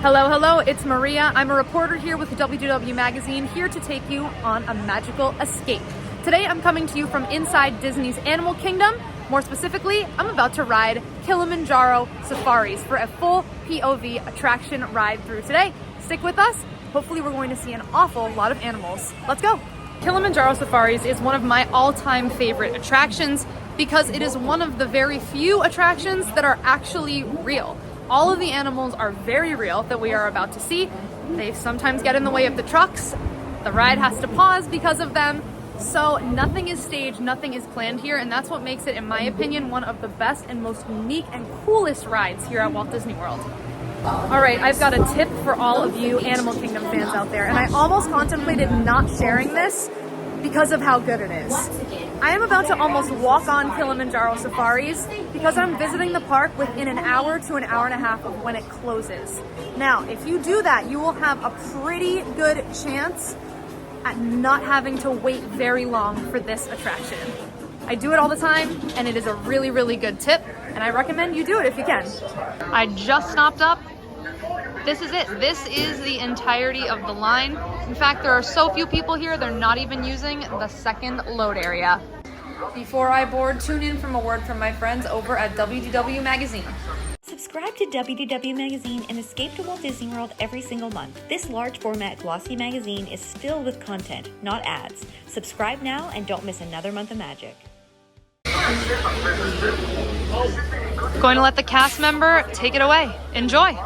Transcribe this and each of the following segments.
Hello, hello, it's Maria. I'm a reporter here with WDW Magazine, here to take you on a magical escape. Today I'm coming to you from inside Disney's Animal Kingdom. More specifically, I'm about to ride Kilimanjaro Safaris for a full POV attraction ride through today. Stick with us. Hopefully we're going to see an awful lot of animals. Let's go. Kilimanjaro Safaris is one of my all-time favorite attractions because it is one of the very few attractions that are actually real. All of the animals are very real that we are about to see. They sometimes get in the way of the trucks. The ride has to pause because of them. So nothing is staged, nothing is planned here, and that's what makes it, in my opinion, one of the best and most unique and coolest rides here at Walt Disney World. All right, I've got a tip for all of you Animal Kingdom fans out there, and I almost contemplated not sharing this because of how good it is. I am about to almost walk on Kilimanjaro Safaris because I'm visiting the park within an hour to an hour and a half of when it closes. Now, if you do that, you will have a pretty good chance at not having to wait very long for this attraction. I do it all the time, and it is a really, really good tip, and I recommend you do it if you can. I just stopped up. This is it. This is the entirety of the line. In fact, there are so few people here, they're not even using the second load area. Before I board, tune in from a word from my friends over at WDW Magazine. Subscribe to WDW Magazine and escape to Walt Disney World every single month. This large format glossy magazine is filled with content, not ads. Subscribe now and don't miss another month of magic. Going to let the cast member take it away. Enjoy.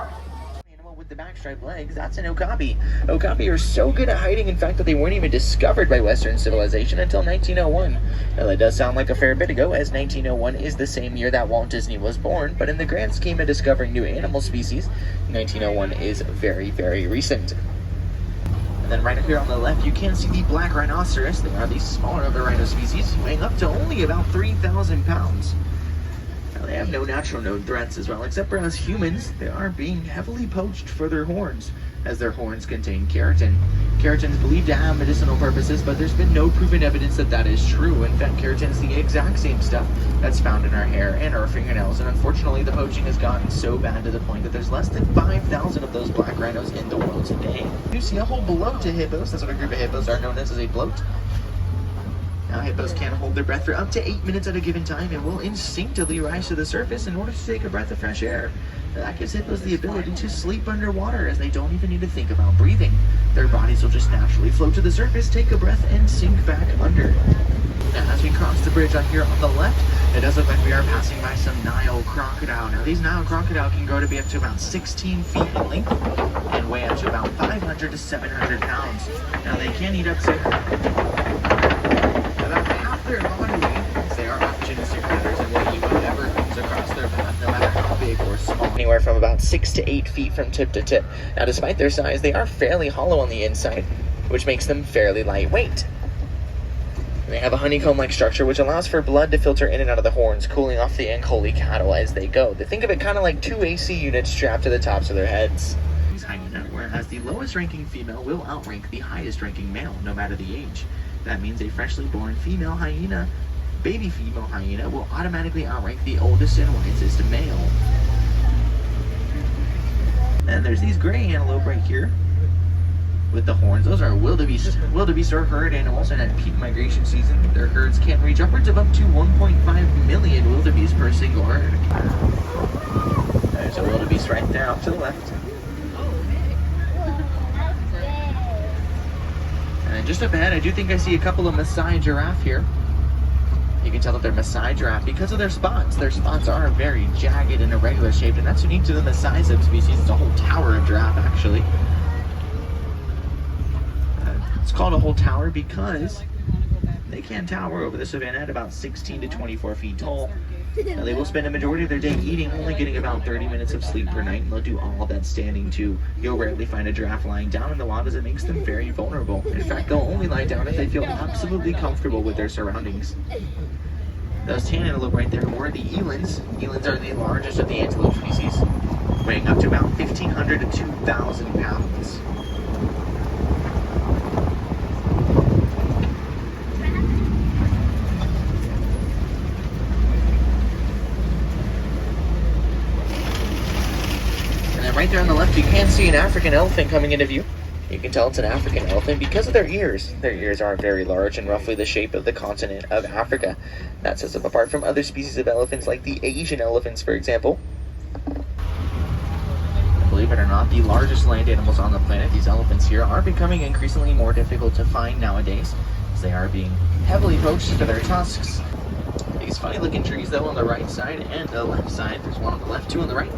The backstriped legs, that's an okapi. Okapi are so good at hiding, in fact, that they weren't even discovered by Western civilization until 1901. Now, that does sound like a fair bit ago, as 1901 is the same year that Walt Disney was born, but in the grand scheme of discovering new animal species, 1901 is very, very recent. And then right up here on the left, you can see the black rhinoceros. They are the smaller of the rhino species, weighing up to only about 3,000 pounds. They have no natural known threats as well, except for us humans. They are being heavily poached for their horns, as their horns contain keratin. Keratin is believed to have medicinal purposes, but there's been no proven evidence that that is true. In fact, keratin is the exact same stuff that's found in our hair and our fingernails, and unfortunately the poaching has gotten so bad to the point that there's less than 5,000 of those black rhinos in the world today. You see a whole bloat to hippos. That's what a group of hippos are known as a bloat. Now, hippos can hold their breath for up to 8 minutes at a given time and will instinctively rise to the surface in order to take a breath of fresh air. Now, that gives hippos the ability to sleep underwater, as they don't even need to think about breathing. Their bodies will just naturally float to the surface, take a breath, and sink back under. Now, as we cross the bridge on here on the left, it does look like we are passing by some Nile crocodile. Now, these Nile crocodile can grow to be up to about 16 feet in length and weigh up to about 500 to 700 pounds. Now, they can eat up to their body weight, they are opportunistic predators and will eat whatever comes across their path, no matter how big or small. Anywhere from about 6 to 8 feet from tip to tip. Now, despite their size, they are fairly hollow on the inside, which makes them fairly lightweight. They have a honeycomb-like structure, which allows for blood to filter in and out of the horns, cooling off the unholy cattle as they go. They think of it kind of like 2 AC units strapped to the tops of their heads. Whereas the lowest-ranking female will outrank the highest-ranking male, no matter the age. That means a freshly born female hyena, baby female hyena, will automatically outrank the oldest and wisest male. And there's these gray antelope right here with the horns. Those are wildebeest or herd animals, and at peak migration season, their herds can reach upwards of up to 1.5 million wildebeest per single herd. There's a wildebeest right there off to the left. And just up ahead, I do think I see a couple of Maasai giraffe here. You can tell that they're Maasai giraffe because of their spots. Their spots are very jagged and irregular shaped, and that's unique to the Maasai subspecies. It's a whole tower of giraffe, actually. It's called a whole tower because they can tower over the savanna at about 16 to 24 feet tall. Now, they will spend a majority of their day eating, only getting about 30 minutes of sleep per night, and they'll do all that standing too. You'll rarely find a giraffe lying down in the wild, as it makes them very vulnerable. In fact, they'll only lie down if they feel absolutely comfortable with their surroundings. Those tan antelope right there were the elands. Elands are the largest of the antelope species, weighing up to about 1,500 to 2,000 pounds. right there on the left, you can see an African elephant coming into view. You can tell it's an African elephant because of their ears. Their ears are very large and roughly the shape of the continent of Africa. That sets them apart from other species of elephants like the Asian elephants, for example. Believe it or not, the largest land animals on the planet, these elephants here, are becoming increasingly more difficult to find nowadays, as they are being heavily poached for their tusks. These funny looking trees though on the right side and the left side, there's one on the left, two on the right.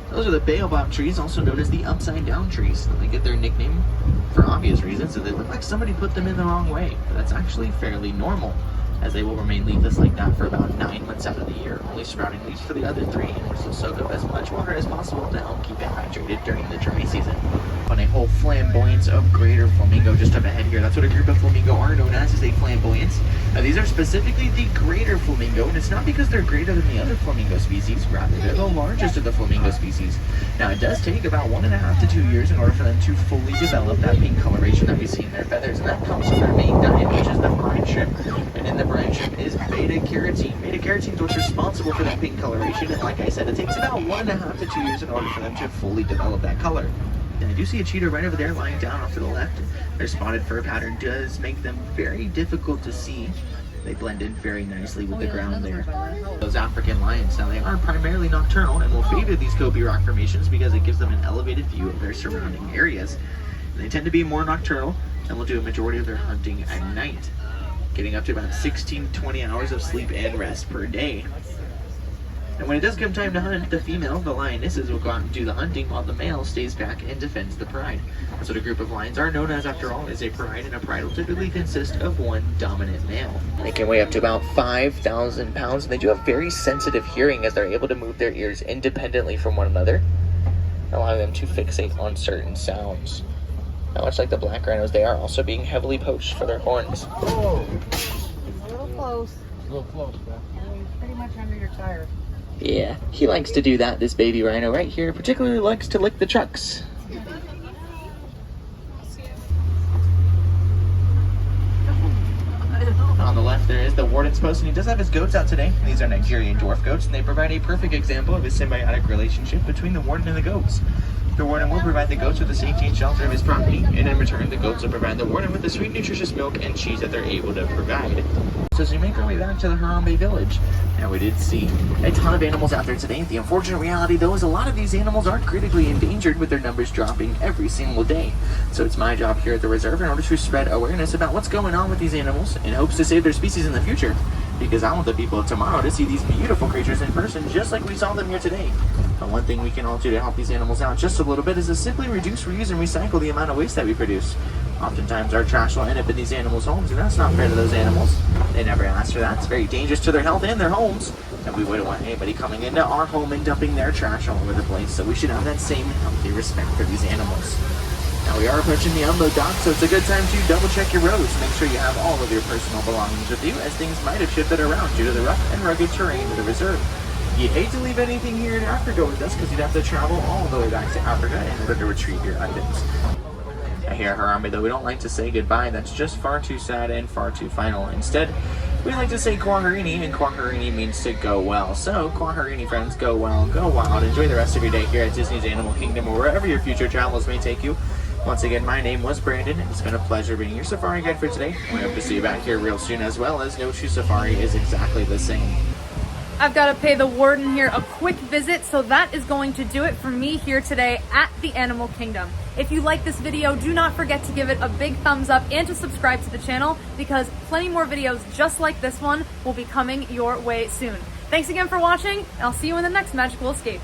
Those are the baobab trees, also known as the upside down trees. They get their nickname for obvious reasons, so they look like somebody put them in the wrong way, but that's actually fairly normal, as they will remain leafless like that for about 9 months out of the year, only sprouting leaves for the other 3, and which will soak up as much water as possible to help keep it hydrated during the dry season. On a whole flamboyance of greater flamingo just up ahead here, that's what a group of flamingo are known as, is a flamboyance. Now these are specifically the greater flamingo, and it's not because they're greater than the other flamingo species, rather they're the largest of the flamingo species. Now it does take about 1.5 to 2 years in order for them to fully develop that pink coloration that we see in their feathers, and that comes from their main diet, which is the brine shrimp. And in the brine shrimp is beta-carotene. Beta-carotene is what's responsible for that pink coloration, and like I said, it takes about 1.5 to 2 years in order for them to fully develop that color. And I do see a cheetah right over there lying down off to the left. Their spotted fur pattern does make them very difficult to see. They blend in very nicely with the ground there. Those African lions, now they are primarily nocturnal and will favor these Gobi Rock formations because it gives them an elevated view of their surrounding areas. And they tend to be more nocturnal and will do a majority of their hunting at night, getting up to about 16 to 20 hours of sleep and rest per day. And when it does come time to hunt, the female, the lionesses, will go out and do the hunting while the male stays back and defends the pride. That's what a group of lions are known as, after all, is a pride, and a pride will typically consist of one dominant male. They can weigh up to about 5,000 pounds, and they do have very sensitive hearing as they're able to move their ears independently from one another, allowing them to fixate on certain sounds. Now, much like the black rhinos, they are also being heavily poached for their horns. Whoa. A little close. A little close, man. Pretty much under your tire. Yeah, he likes to do that, this baby rhino right here. Particularly likes to lick the trucks. On the left there is the warden's post, and he does have his goats out today. These are Nigerian dwarf goats, and they provide a perfect example of a symbiotic relationship between the warden and the goats. The warden will provide the goats with the safety and shelter of his property, and in return, the goats will provide the warden with the sweet, nutritious milk and cheese that they're able to provide. So as we make our way back to the Harambe village, now we did see a ton of animals out there today. The unfortunate reality, though, is a lot of these animals are critically endangered, with their numbers dropping every single day. So it's my job here at the reserve in order to spread awareness about what's going on with these animals in hopes to save their species in the future. Because I want the people of tomorrow to see these beautiful creatures in person just like we saw them here today. But one thing we can all do to help these animals out just a little bit is to simply reduce, reuse, and recycle the amount of waste that we produce. Oftentimes our trash will end up in these animals' homes, and that's not fair to those animals. They never asked for that. It's very dangerous to their health and their homes, and we wouldn't want anybody coming into our home and dumping their trash all over the place. So we should have that same healthy respect for these animals. Now we are approaching the unload dock, so it's a good time to double check your roads. Make sure you have all of your personal belongings with you, as things might have shifted around due to the rough and rugged terrain of the reserve. You'd hate to leave anything here in Africa with us, because you'd have to travel all the way back to Africa in order to retrieve your items. Here at Harambe, though, we don't like to say goodbye. That's just far too sad and far too final. Instead, we like to say Kwaherini, and Kwaherini means to go well. So, Kwaherini, friends, go well, go wild. Enjoy the rest of your day here at Disney's Animal Kingdom, or wherever your future travels may take you. Once again, my name was Brandon, and it's been a pleasure being your safari guide for today. We hope to see you back here real soon, as well as No Shoe Safari is exactly the same. I've got to pay the warden here a quick visit, so that is going to do it for me here today at the Animal Kingdom. If you like this video, do not forget to give it a big thumbs up and to subscribe to the channel, because plenty more videos just like this one will be coming your way soon. Thanks again for watching, and I'll see you in the next magical escape.